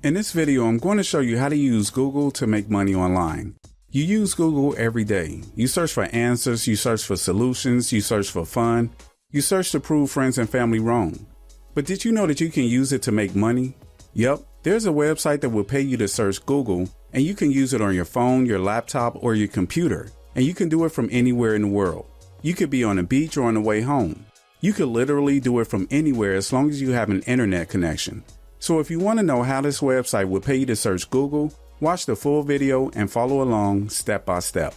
In this video, I'm going to show you how to use Google to make money online. You use Google every day. You search for answers, you search for solutions, you search for fun, you search to prove friends and family wrong. But did you know that you can use it to make money? Yep, there's a website that will pay you to search Google, and you can use it on your phone, your laptop, or your computer. And you can do it from anywhere in the world. You could be on a beach or on the way home. You could literally do it from anywhere as long as you have an internet connection. So if you want to know how this website will pay you to search Google, watch the full video and follow along step by step.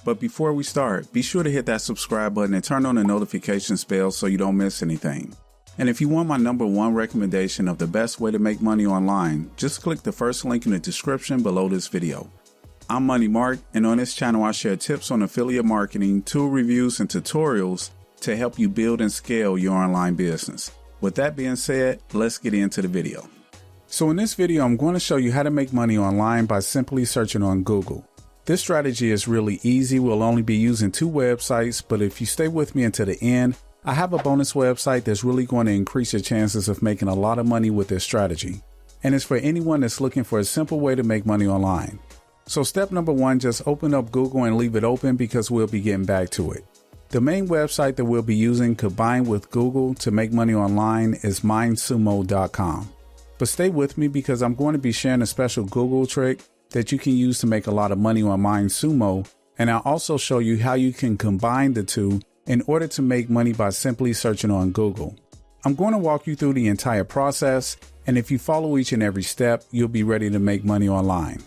But before we start, be sure to hit that subscribe button and turn on the notifications bell so you don't miss anything. And if you want my #1 recommendation of the best way to make money online, just click the first link in the description below this video. I'm Money Mark, and on this channel I share tips on affiliate marketing, tool reviews, and tutorials to help you build and scale your online business. With that being said, let's get into the video. So in this video, I'm going to show you how to make money online by simply searching on Google. This strategy is really easy. We'll only be using 2 websites, but if you stay with me until the end, I have a bonus website that's really going to increase your chances of making a lot of money with this strategy. And it's for anyone that's looking for a simple way to make money online. So step number 1, just open up Google and leave it open because we'll be getting back to it. The main website that we'll be using combined with Google to make money online is mindsumo.com. But stay with me because I'm going to be sharing a special Google trick that you can use to make a lot of money on MindSumo, and I'll also show you how you can combine the two in order to make money by simply searching on Google. I'm going to walk you through the entire process, and if you follow each and every step, you'll be ready to make money online.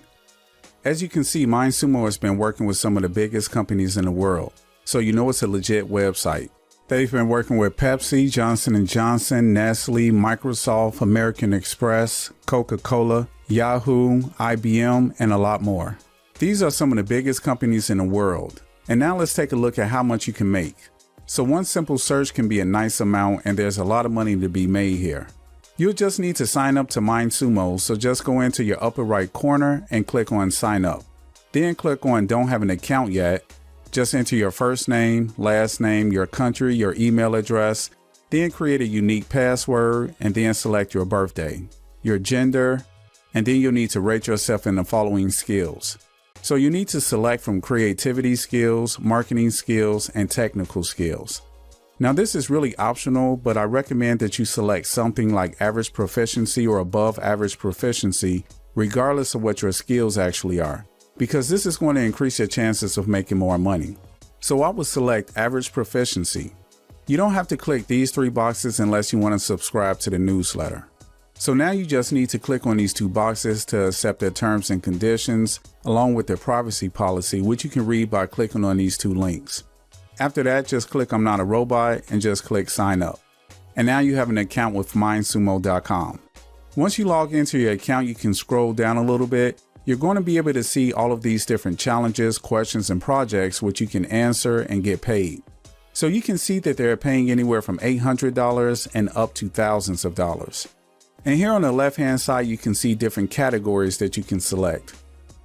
As you can see, MindSumo has been working with some of the biggest companies in the world. So you know it's a legit website. They've been working with Pepsi, Johnson & Johnson, Nestle, Microsoft, American Express, Coca-Cola, Yahoo, IBM, and a lot more. These are some of the biggest companies in the world. And now let's take a look at how much you can make. So one simple search can be a nice amount, and there's a lot of money to be made here. You'll just need to sign up to MindSumo, so just go into your upper right corner and click on sign up. Then click on don't have an account yet. Just enter your first name, last name, your country, your email address, then create a unique password, and then select your birthday, your gender, and then you'll need to rate yourself in the following skills. So you need to select from creativity skills, marketing skills, and technical skills. Now this is really optional, but I recommend that you select something like average proficiency or above average proficiency, regardless of what your skills actually are, because this is going to increase your chances of making more money. So I would select average proficiency. You don't have to click these 3 boxes unless you want to subscribe to the newsletter. So now you just need to click on these 2 boxes to accept their terms and conditions, along with their privacy policy, which you can read by clicking on these 2 links. After that, just click I'm not a robot and just click sign up. And now you have an account with mindsumo.com. Once you log into your account, you can scroll down a little bit. You're going to be able to see all of these different challenges, questions, and projects which you can answer and get paid. So you can see that they're paying anywhere from $800 and up to thousands of dollars. And here on the left-hand side, you can see different categories that you can select.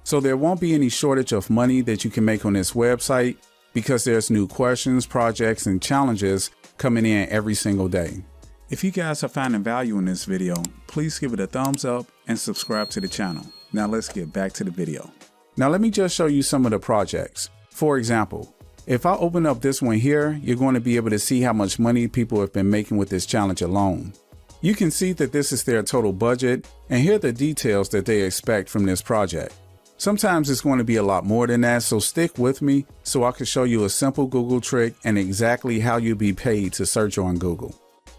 So there won't be any shortage of money that you can make on this website because there's new questions, projects, and challenges coming in every single day. If you guys are finding value in this video, please give it a thumbs up and subscribe to the channel. Now let's get back to the video. Now let me just show you some of the projects. For example, if I open up this one here, you're going to be able to see how much money people have been making with this challenge alone. You can see that this is their total budget, and here are the details that they expect from this project. Sometimes it's going to be a lot more than that, so stick with me so I can show you a simple Google trick and exactly how you'll be paid to search on Google.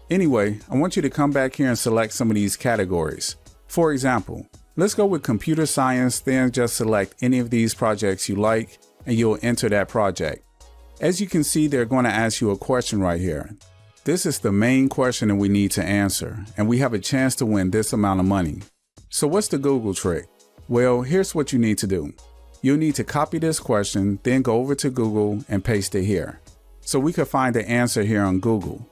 Anyway, I want you to come back here and select some of these categories. For example, let's go with computer science, then just select any of these projects you like, and you'll enter that project. As you can see, they're going to ask you a question right here. This is the main question that we need to answer, and we have a chance to win this amount of money. So what's the Google trick? Well, here's what you need to do. You'll need to copy this question, then go over to Google and paste it here. So we could find the answer here on Google.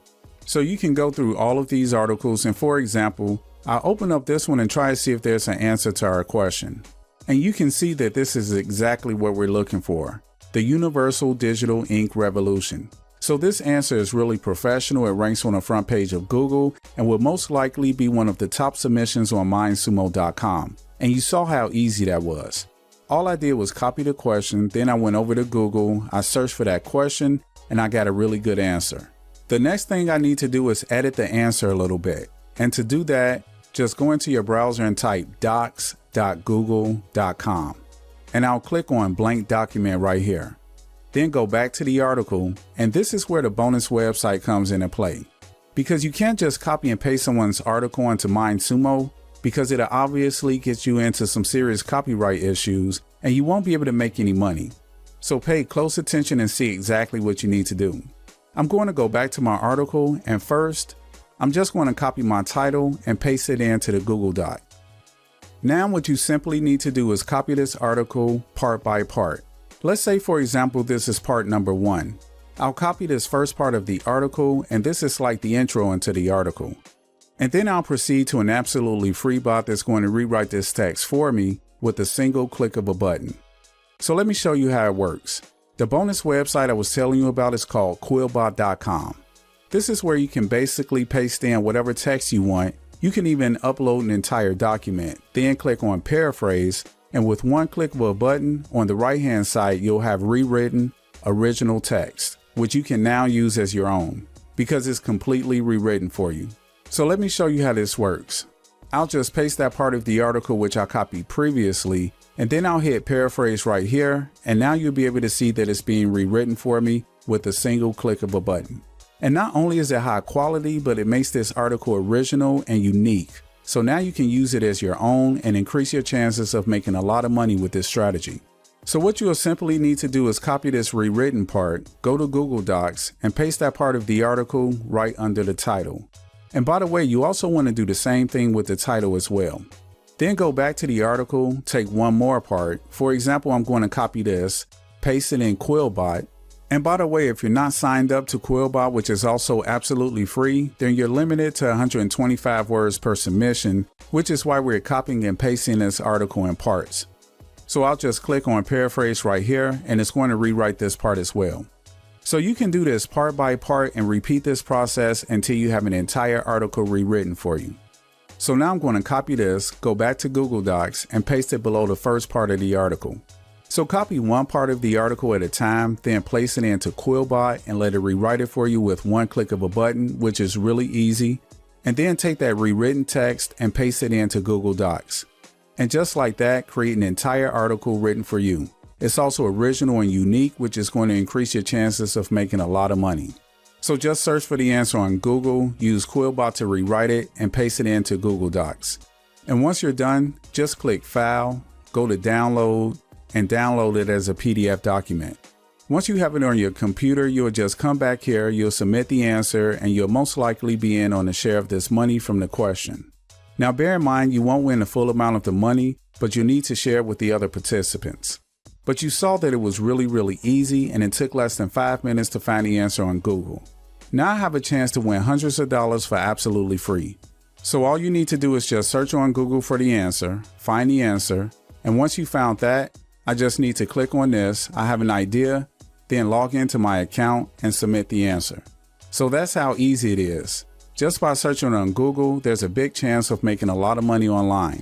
So you can go through all of these articles, and for example, I'll open up this one and try to see if there's an answer to our question. And you can see that this is exactly what we're looking for, the Universal Digital Ink Revolution. So this answer is really professional. It ranks on the front page of Google and will most likely be one of the top submissions on mindsumo.com. And you saw how easy that was. All I did was copy the question, then I went over to Google, I searched for that question, and I got a really good answer. The next thing I need to do is edit the answer a little bit. And to do that, just go into your browser and type docs.google.com. And I'll click on blank document right here. Then go back to the article, and this is where the bonus website comes into play. Because you can't just copy and paste someone's article onto MindSumo, because it'll obviously get you into some serious copyright issues and you won't be able to make any money. So pay close attention and see exactly what you need to do. I'm going to go back to my article, and first, I'm just going to copy my title and paste it into the Google Doc. Now what you simply need to do is copy this article part by part. Let's say, for example, this is part number 1. I'll copy this first part of the article, and this is like the intro into the article. And then I'll proceed to an absolutely free bot that's going to rewrite this text for me with a single click of a button. So let me show you how it works. The bonus website I was telling you about is called quillbot.com. This is where you can basically paste in whatever text you want. You can even upload an entire document, then click on paraphrase, and with one click of a button on the right hand side, you'll have rewritten original text, which you can now use as your own because it's completely rewritten for you. So let me show you how this works. I'll just paste that part of the article which I copied previously, and then I'll hit paraphrase right here, and now you'll be able to see that it's being rewritten for me with a single click of a button. And not only is it high quality, but it makes this article original and unique. So now you can use it as your own and increase your chances of making a lot of money with this strategy. So what you'll simply need to do is copy this rewritten part, go to Google Docs, and paste that part of the article right under the title. And by the way, you also want to do the same thing with the title as well. Then go back to the article, take one more part. For example, I'm going to copy this, paste it in Quillbot. And by the way, if you're not signed up to Quillbot, which is also absolutely free, then you're limited to 125 words per submission, which is why we're copying and pasting this article in parts. So I'll just click on paraphrase right here, and it's going to rewrite this part as well. So you can do this part by part and repeat this process until you have an entire article rewritten for you. So now I'm going to copy this, go back to Google Docs, and paste it below the first part of the article. So copy one part of the article at a time, then place it into Quillbot and let it rewrite it for you with one click of a button, which is really easy. And then take that rewritten text and paste it into Google Docs. And just like that, create an entire article written for you. It's also original and unique, which is going to increase your chances of making a lot of money. So just search for the answer on Google, use Quillbot to rewrite it, and paste it into Google Docs. And once you're done, just click File, go to Download, and download it as a PDF document. Once you have it on your computer, you'll just come back here, you'll submit the answer, and you'll most likely be in on a share of this money from the question. Now bear in mind, you won't win the full amount of the money, but you need to share it with the other participants. But you saw that it was really easy, and it took less than 5 minutes to find the answer on Google. Now I have a chance to win hundreds of dollars for absolutely free. So all you need to do is just search on Google for the answer, find the answer, and once you found that, I just need to click on this, I have an idea, then log into my account and submit the answer. So that's how easy it is. Just by searching on Google, there's a big chance of making a lot of money online.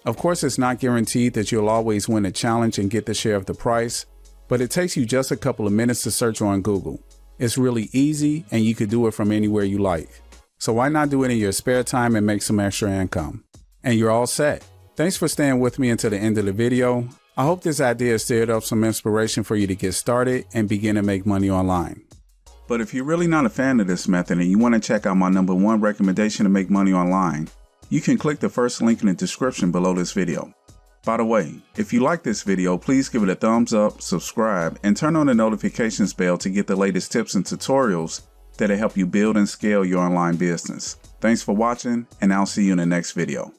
Of course, it's not guaranteed that you'll always win a challenge and get the share of the price, but it takes you just a couple of minutes to search on Google. It's really easy and you could do it from anywhere you like. So why not do it in your spare time and make some extra income? And you're all set. Thanks for staying with me until the end of the video. I hope this idea stirred up some inspiration for you to get started and begin to make money online. But if you're really not a fan of this method and you want to check out my #1 recommendation to make money online, you can click the first link in the description below this video. By the way, if you like this video, please give it a thumbs up, subscribe, and turn on the notifications bell to get the latest tips and tutorials that'll help you build and scale your online business. Thanks for watching, and I'll see you in the next video.